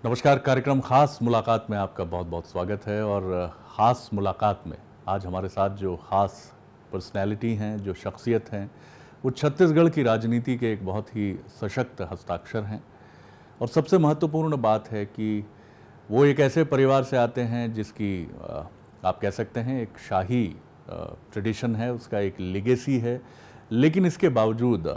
नमस्कार। कार्यक्रम खास मुलाकात में आपका बहुत बहुत स्वागत है। और ख़ास मुलाकात में आज हमारे साथ जो ख़ास पर्सनैलिटी हैं, जो शख्सियत हैं, वो छत्तीसगढ़ की राजनीति के एक बहुत ही सशक्त हस्ताक्षर हैं। और सबसे महत्वपूर्ण बात है कि वो एक ऐसे परिवार से आते हैं जिसकी आप कह सकते हैं एक शाही ट्रेडिशन है, उसका एक लेगेसी है। लेकिन इसके बावजूद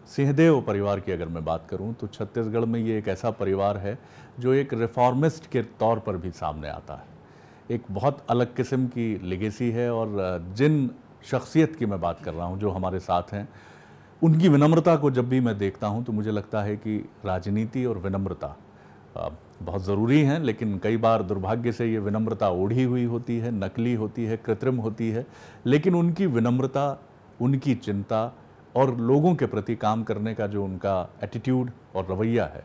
सिंहदेव परिवार की अगर मैं बात करूं तो छत्तीसगढ़ में ये एक ऐसा परिवार है जो एक रिफॉर्मिस्ट के तौर पर भी सामने आता है। एक बहुत अलग किस्म की लेगेसी है। और जिन शख्सियत की मैं बात कर रहा हूं जो हमारे साथ हैं, उनकी विनम्रता को जब भी मैं देखता हूं तो मुझे लगता है कि राजनीति और विनम्रता बहुत ज़रूरी हैं। लेकिन कई बार दुर्भाग्य से ये विनम्रता ओढ़ी हुई होती है, नकली होती है, कृत्रिम होती है। लेकिन उनकी विनम्रता, उनकी चिंता और लोगों के प्रति काम करने का जो उनका एटीट्यूड और रवैया है,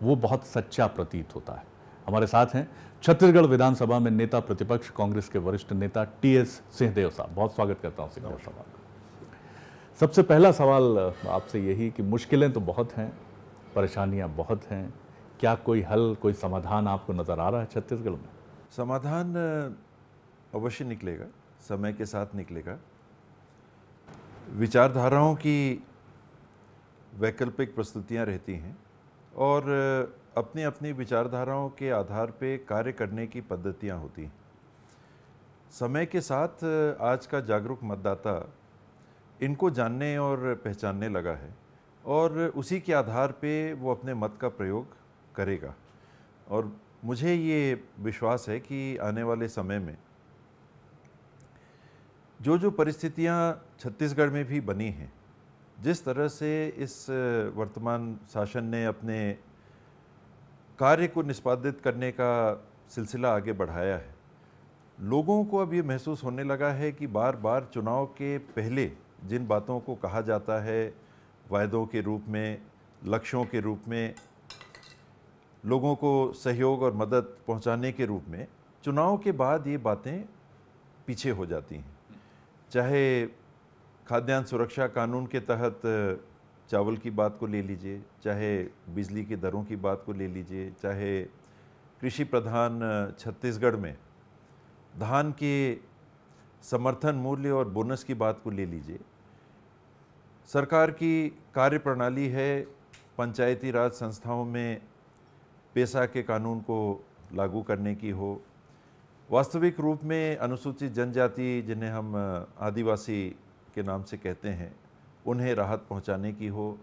वो बहुत सच्चा प्रतीत होता है। हमारे साथ हैं छत्तीसगढ़ विधानसभा में नेता प्रतिपक्ष कांग्रेस के वरिष्ठ नेता टीएस सिंहदेव साहब। बहुत स्वागत करता हूं सिंहदेव साहब आपका। सबसे पहला सवाल आपसे यही कि मुश्किलें तो बहुत हैं, परेशानियां बहुत हैं, क्या कोई हल, कोई समाधान आपको नज़र आ रहा है छत्तीसगढ़ में? समाधान अवश्य निकलेगा, समय के साथ निकलेगा। विचारधाराओं की वैकल्पिक प्रस्तुतियां रहती हैं और अपनी अपनी विचारधाराओं के आधार पे कार्य करने की पद्धतियां होती हैं। समय के साथ आज का जागरूक मतदाता इनको जानने और पहचानने लगा है और उसी के आधार पे वो अपने मत का प्रयोग करेगा। और मुझे ये विश्वास है कि आने वाले समय में जो परिस्थितियां छत्तीसगढ़ में भी बनी हैं, जिस तरह से इस वर्तमान शासन ने अपने कार्य को निष्पादित करने का सिलसिला आगे बढ़ाया है, लोगों को अब ये महसूस होने लगा है कि बार बार चुनाव के पहले जिन बातों को कहा जाता है वायदों के रूप में, लक्ष्यों के रूप में, लोगों को सहयोग और मदद पहुंचाने के रूप में, चुनाव के बाद ये बातें पीछे हो जाती हैं। चाहे खाद्यान्न सुरक्षा कानून के तहत चावल की बात को ले लीजिए, चाहे बिजली की दरों की बात को ले लीजिए, चाहे कृषि प्रधान छत्तीसगढ़ में धान के समर्थन मूल्य और बोनस की बात को ले लीजिए। सरकार की कार्यप्रणाली है पंचायती राज संस्थाओं में पेशा के कानून को लागू करने की हो, वास्तविक रूप में अनुसूचित जनजाति जिन्हें हम आदिवासी के नाम से कहते हैं, उन्हें राहत पहुंचाने की हो,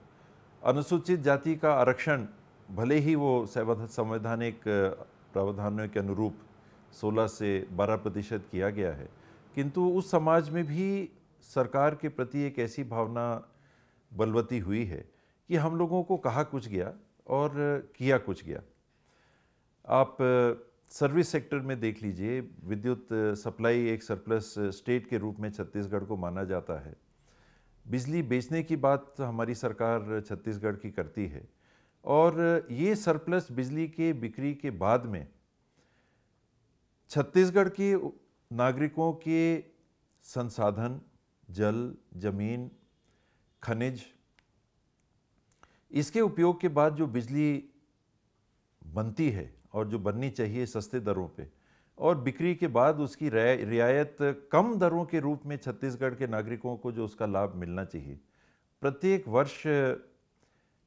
अनुसूचित जाति का आरक्षण भले ही वो संवैधानिक प्रावधानों के अनुरूप 16 से 12% किया गया है, किंतु उस समाज में भी सरकार के प्रति एक ऐसी भावना बलवती हुई है कि हम लोगों को कहा कुछ गया और किया कुछ गया। आप सर्विस सेक्टर में देख लीजिए, विद्युत सप्लाई एक सरप्लस स्टेट के रूप में छत्तीसगढ़ को माना जाता है। बिजली बेचने की बात हमारी सरकार छत्तीसगढ़ की करती है और ये सरप्लस बिजली के बिक्री के बाद में छत्तीसगढ़ के नागरिकों के संसाधन, जल, जमीन, खनिज, इसके उपयोग के बाद जो बिजली बनती है और जो बननी चाहिए सस्ते दरों पे, और बिक्री के बाद उसकी रियायत कम दरों के रूप में छत्तीसगढ़ के नागरिकों को जो उसका लाभ मिलना चाहिए, प्रत्येक वर्ष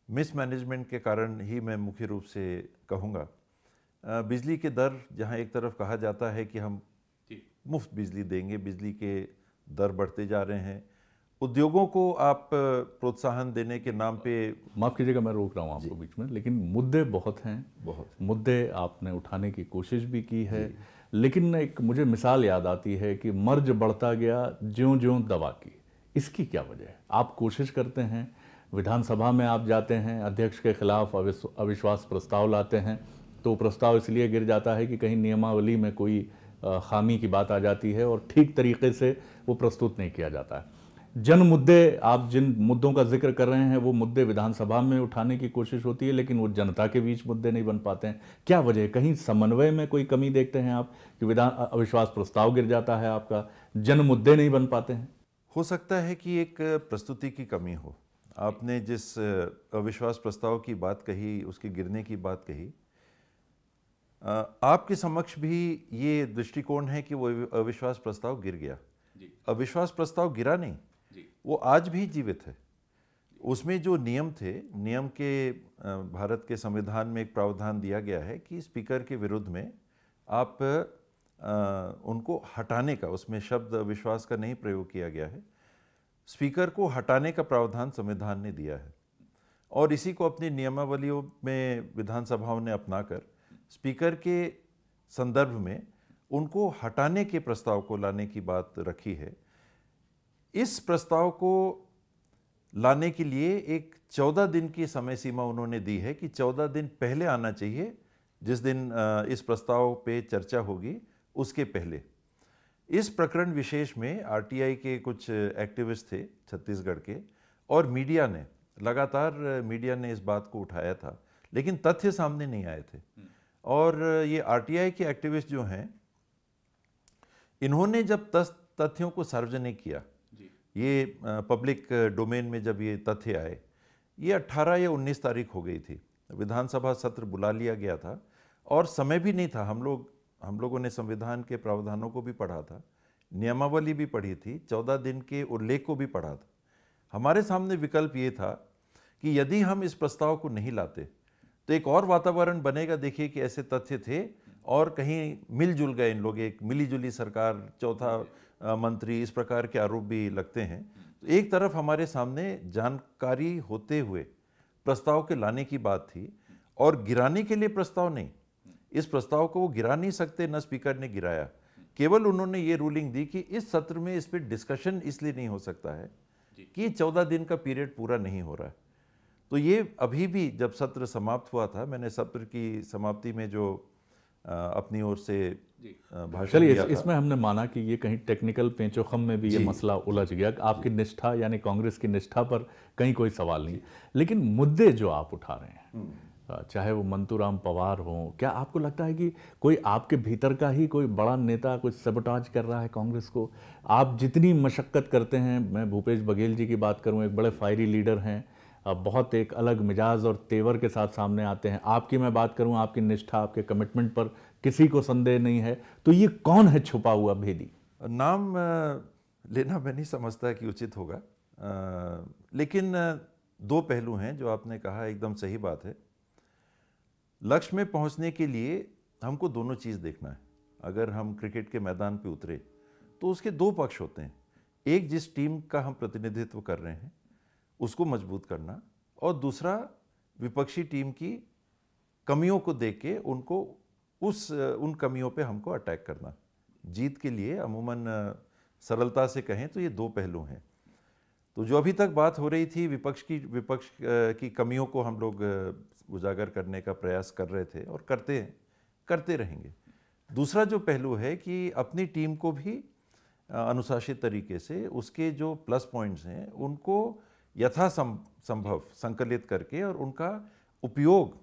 मिसमैनेजमेंट के कारण ही मैं मुख्य रूप से कहूँगा, बिजली के दर जहाँ एक तरफ कहा जाता है कि हम मुफ्त बिजली देंगे, बिजली के दर बढ़ते जा रहे हैं। उद्योगों को आप प्रोत्साहन देने के नाम पे, माफ़ कीजिएगा मैं रोक रहा हूँ आपको बीच में, लेकिन मुद्दे बहुत हैं, बहुत मुद्दे आपने उठाने की कोशिश भी की है। लेकिन एक मुझे मिसाल याद आती है कि मर्ज बढ़ता गया ज्यों ज्यों दवा की। इसकी क्या वजह है? आप कोशिश करते हैं, विधानसभा में आप जाते हैं, अध्यक्ष के खिलाफ अविश्वास प्रस्ताव लाते हैं, तो प्रस्ताव इसलिए गिर जाता है कि कहीं नियमावली में कोई खामी की बात आ जाती है और ठीक तरीके से वो प्रस्तुत नहीं किया जाता है। जन मुद्दे, आप जिन मुद्दों का जिक्र कर रहे हैं, वो मुद्दे विधानसभा में उठाने की कोशिश होती है, लेकिन वो जनता के बीच मुद्दे नहीं बन पाते हैं। क्या वजह है? कहीं समन्वय में कोई कमी देखते हैं आप कि अविश्वास प्रस्ताव गिर जाता है आपका, जन मुद्दे नहीं बन पाते हैं? हो सकता है कि एक प्रस्तुति की कमी हो। आपने जिस अविश्वास प्रस्ताव की बात कही, उसके गिरने की बात कही, आपके समक्ष भी ये दृष्टिकोण है कि वो अविश्वास प्रस्ताव गिर गया। अविश्वास प्रस्ताव गिरा नहीं, वो आज भी जीवित है। उसमें जो नियम थे, नियम के भारत के संविधान में एक प्रावधान दिया गया है कि स्पीकर के विरुद्ध में आप उनको हटाने का, उसमें शब्द अविश्वास का नहीं प्रयोग किया गया है, स्पीकर को हटाने का प्रावधान संविधान ने दिया है। और इसी को अपनी नियमावलियों में विधानसभाओं ने अपनाकर स्पीकर के संदर्भ में उनको हटाने के प्रस्ताव को लाने की बात रखी है। इस प्रस्ताव को लाने के लिए एक 14 दिन की समय सीमा उन्होंने दी है कि 14 दिन पहले आना चाहिए, जिस दिन इस प्रस्ताव पे चर्चा होगी उसके पहले। इस प्रकरण विशेष में आरटीआई के कुछ एक्टिविस्ट थे छत्तीसगढ़ के, और मीडिया ने लगातार इस बात को उठाया था, लेकिन तथ्य सामने नहीं आए थे। और ये आरटीआई के एक्टिविस्ट जो हैं, इन्होंने जब तथ्यों को सार्वजनिक किया, ये पब्लिक डोमेन में जब ये तथ्य आए, ये 18 या 19 तारीख हो गई थी, विधानसभा सत्र बुला लिया गया था और समय भी नहीं था। हम लोगों ने संविधान के प्रावधानों को भी पढ़ा था, नियमावली भी पढ़ी थी, 14 दिन के उल्लेख को भी पढ़ा था। हमारे सामने विकल्प ये था कि यदि हम इस प्रस्ताव को नहीं लाते तो एक और वातावरण बनेगा। देखिए कि ऐसे तथ्य थे और कहीं मिलजुल गए इन लोग, एक मिलीजुली सरकार, चौथा मंत्री, इस प्रकार के आरोप भी लगते हैं। तो एक तरफ हमारे सामने जानकारी होते हुए प्रस्ताव के लाने की बात थी, और गिराने के लिए प्रस्ताव नहीं। इस प्रस्ताव को वो गिरा नहीं सकते, न स्पीकर ने गिराया। केवल उन्होंने ये रूलिंग दी कि इस सत्र में इस पर डिस्कशन इसलिए नहीं हो सकता है कि 14 दिन का पीरियड पूरा नहीं हो रहा है। तो ये अभी भी जब सत्र समाप्त हुआ था, मैंने सत्र की समाप्ति में जो अपनी ओर से भाषण दिया था, इसमें हमने माना कि ये कहीं टेक्निकल पेंचोखम में भी ये मसला उलझ गया। आपकी निष्ठा यानी कांग्रेस की निष्ठा पर कहीं कोई सवाल नहीं, लेकिन मुद्दे जो आप उठा रहे हैं, चाहे वो मंतूराम पवार हो, क्या आपको लगता है कि कोई आपके भीतर का ही कोई बड़ा नेता कुछ सबोटाज कर रहा है कांग्रेस को? आप जितनी मशक्कत करते हैं, मैं भूपेश बघेल जी की बात करूं, एक बड़े फायरी लीडर हैं, बहुत एक अलग मिजाज और तेवर के साथ सामने आते हैं। आपकी मैं बात करूं, आपकी निष्ठा, आपके कमिटमेंट पर किसी को संदेह नहीं है। तो ये कौन है छुपा हुआ भेदी? नाम लेना मैं नहीं समझता कि उचित होगा, लेकिन दो पहलू हैं जो आपने कहा, एकदम सही बात है। लक्ष्य में पहुंचने के लिए हमको दोनों चीज़ देखना है। अगर हम क्रिकेट के मैदान पे उतरे तो उसके दो पक्ष होते हैं। एक, जिस टीम का हम प्रतिनिधित्व कर रहे हैं उसको मजबूत करना, और दूसरा विपक्षी टीम की कमियों को देख के उनको उन कमियों पे हमको अटैक करना। जीत के लिए अमूमन सरलता से कहें तो ये दो पहलू हैं। तो जो अभी तक बात हो रही थी, विपक्ष की कमियों को हम लोग उजागर करने का प्रयास कर रहे थे और करते रहेंगे। दूसरा जो पहलू है कि अपनी टीम को भी अनुशासित तरीके से उसके जो प्लस पॉइंट्स हैं उनको यथासंभव संकलित करके और उनका उपयोग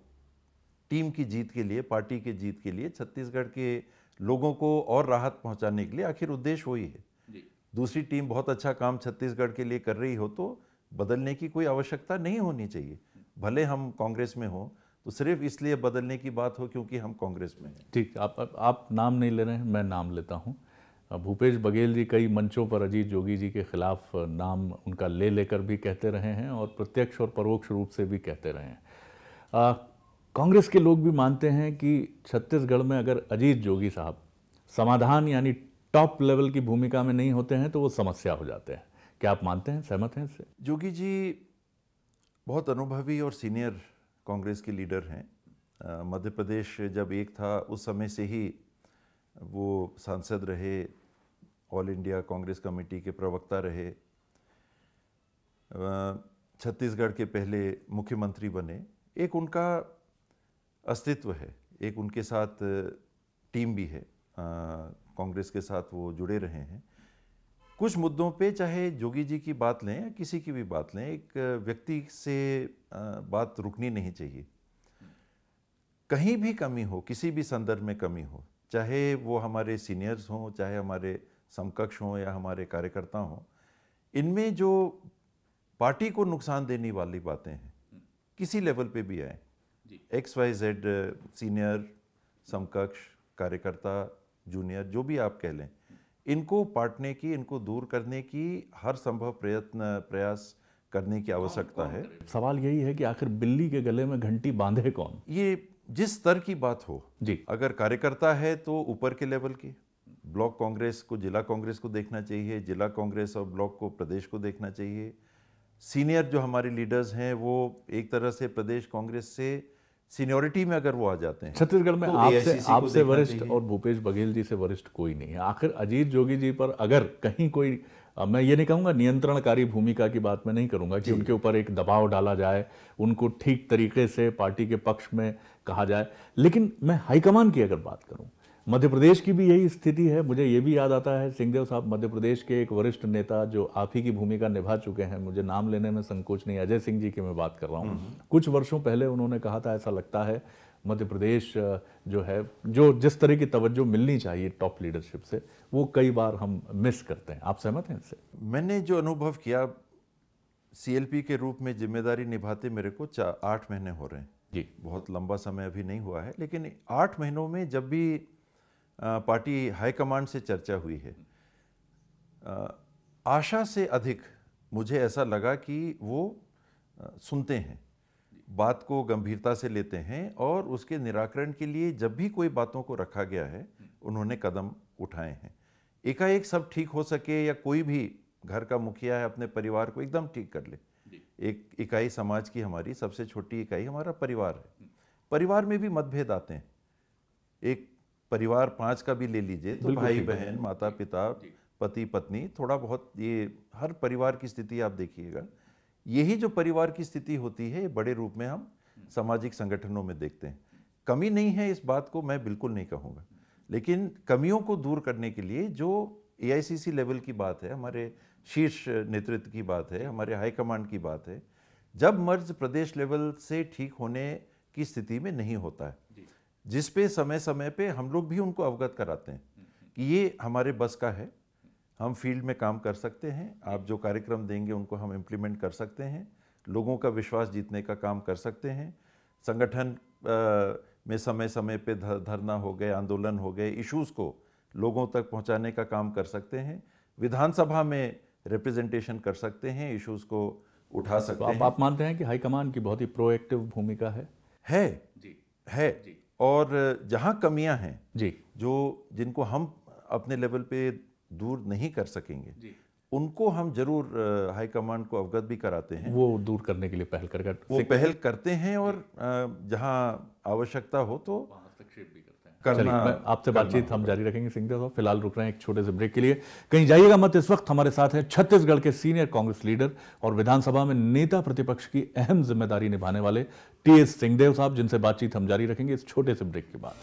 टीम की जीत के लिए, पार्टी की जीत के लिए, छत्तीसगढ़ के लोगों को और राहत पहुंचाने के लिए, आखिर उद्देश्य वही है। दूसरी टीम बहुत अच्छा काम छत्तीसगढ़ के लिए कर रही हो तो बदलने की कोई आवश्यकता नहीं होनी चाहिए। भले हम कांग्रेस में हो तो सिर्फ इसलिए बदलने की बात हो क्योंकि हम कांग्रेस में हैं। ठीक, आप नाम नहीं ले रहे हैं, मैं नाम लेता हूं। भूपेश बघेल जी कई मंचों पर अजीत जोगी जी के खिलाफ नाम उनका ले लेकर भी कहते रहे हैं और प्रत्यक्ष और परोक्ष रूप से भी कहते रहे हैं। कांग्रेस के लोग भी मानते हैं कि छत्तीसगढ़ में अगर अजीत जोगी साहब समाधान यानी टॉप लेवल की भूमिका में नहीं होते हैं तो वो समस्या हो जाते हैं। क्या आप मानते हैं, सहमत हैं इससे? जोगी जी बहुत अनुभवी और सीनियर कांग्रेस के लीडर हैं। मध्य प्रदेश जब एक था उस समय से ही वो सांसद रहे, ऑल इंडिया कांग्रेस कमेटी के प्रवक्ता रहे, छत्तीसगढ़ के पहले मुख्यमंत्री बने। एक उनका अस्तित्व है, एक उनके साथ टीम भी है, कांग्रेस के साथ वो जुड़े रहे हैं। कुछ मुद्दों पे चाहे जोगी जी की बात लें या किसी की भी बात लें, एक व्यक्ति से बात रुकनी नहीं चाहिए। कहीं भी कमी हो, किसी भी संदर्भ में कमी हो, चाहे वो हमारे सीनियर्स हों, चाहे हमारे समकक्ष हों या हमारे कार्यकर्ता हों, इनमें जो पार्टी को नुकसान देने वाली बातें हैं, किसी लेवल पे भी आए, XYZ सीनियर समकक्ष, कार्यकर्ता, जूनियर, जो भी आप कह लें, इनको पाटने की, इनको दूर करने की हर संभव प्रयास करने की आवश्यकता है। सवाल यही है कि आखिर बिल्ली के गले में घंटी बांधे कौन? ये जिस स्तर की बात हो जी, अगर कार्यकर्ता है तो ऊपर के लेवल की, ब्लॉक कांग्रेस को जिला कांग्रेस को देखना चाहिए, जिला कांग्रेस और ब्लॉक को प्रदेश को देखना चाहिए। सीनियर जो हमारे लीडर्स हैं वो एक तरह से प्रदेश कांग्रेस से सीनियरिटी में अगर वो आ जाते हैं, छत्तीसगढ़ में तो आपसे AICC को आपसे देखना वरिष्ठ चाहिए। और भूपेश बघेल जी से वरिष्ठ कोई नहीं है। आखिर अजीत जोगी जी पर अगर कहीं कोई मैं ये नहीं कहूंगा नियंत्रणकारी भूमिका की बात मैं नहीं करूंगा कि उनके ऊपर एक दबाव डाला जाए, उनको ठीक तरीके से पार्टी के पक्ष में कहा जाए, लेकिन मैं हाईकमान की अगर बात करूं, मध्य प्रदेश की भी यही स्थिति है। मुझे ये भी याद आता है सिंहदेव साहब, मध्य प्रदेश के एक वरिष्ठ नेता जो आप ही की भूमिका निभा चुके हैं, मुझे नाम लेने में संकोच नहीं, अजय सिंह जी की मैं बात कर रहा हूँ। कुछ वर्षों पहले उन्होंने कहा था, ऐसा लगता है मध्य प्रदेश जो है, जो जिस तरह की तवज्जो मिलनी चाहिए टॉप लीडरशिप से, वो कई बार हम मिस करते हैं। आप सहमत हैं इससे? मैंने जो अनुभव किया CLP के रूप में जिम्मेदारी निभाते मेरे को 8 महीने हो रहे हैं जी, बहुत लंबा समय अभी नहीं हुआ है, लेकिन 8 महीनों में जब भी पार्टी हाईकमांड से चर्चा हुई है, आशा से अधिक मुझे ऐसा लगा कि वो सुनते हैं, बात को गंभीरता से लेते हैं और उसके निराकरण के लिए जब भी कोई बातों को रखा गया है उन्होंने कदम उठाए हैं। एकाएक सब ठीक हो सके या कोई भी घर का मुखिया है अपने परिवार को एकदम ठीक कर ले, एक इकाई समाज की, हमारी सबसे छोटी इकाई हमारा परिवार है, परिवार में भी मतभेद आते हैं। एक परिवार 5 का भी ले लीजिए तो भाई बहन, माता पिता, पति पत्नी, थोड़ा बहुत ये हर परिवार की स्थिति आप देखिएगा। यही जो परिवार की स्थिति होती है बड़े रूप में हम सामाजिक संगठनों में देखते हैं। कमी नहीं है इस बात को मैं बिल्कुल नहीं कहूँगा, लेकिन कमियों को दूर करने के लिए जो AICC लेवल की बात है, हमारे शीर्ष नेतृत्व की बात है, हमारे हाईकमांड की बात है, जब मर्ज प्रदेश लेवल से ठीक होने की स्थिति में नहीं होता है, जिस पे समय समय पे हम लोग भी उनको अवगत कराते हैं कि ये हमारे बस का है, हम फील्ड में काम कर सकते हैं, आप जो कार्यक्रम देंगे उनको हम इम्प्लीमेंट कर सकते हैं, लोगों का विश्वास जीतने का काम कर सकते हैं, संगठन में समय समय पे धरना हो गए, आंदोलन हो गए, इश्यूज़ को लोगों तक पहुंचाने का काम कर सकते हैं, विधानसभा में रिप्रेजेंटेशन कर सकते हैं, इश्यूज़ को उठा सकते हैं। आप मानते हैं कि हाईकमान की बहुत ही प्रोएक्टिव भूमिका है? है। और जहाँ कमियां हैं जी, जिनको हम अपने लेवल पे दूर नहीं कर सकेंगे, उनको हम जरूर हाईकमांड को अवगत भी कराते हैं, वो दूर करने के लिए पहल करते हैं और जहां आवश्यकता हो तो हस्तक्षेप भी करते हैं। करना। चलिए, आपसे बातचीत हम जारी रखेंगे सिंहदेव साहब। फिलहाल रुक रहे हैं एक छोटे से ब्रेक के लिए, कहीं जाइएगा मत। इस वक्त हमारे साथ हैं छत्तीसगढ़ के सीनियर कांग्रेस लीडर और विधानसभा में नेता प्रतिपक्ष की अहम जिम्मेदारी निभाने वाले TS सिंहदेव साहब, जिनसे बातचीत हम जारी रखेंगे इस छोटे से ब्रेक के बाद।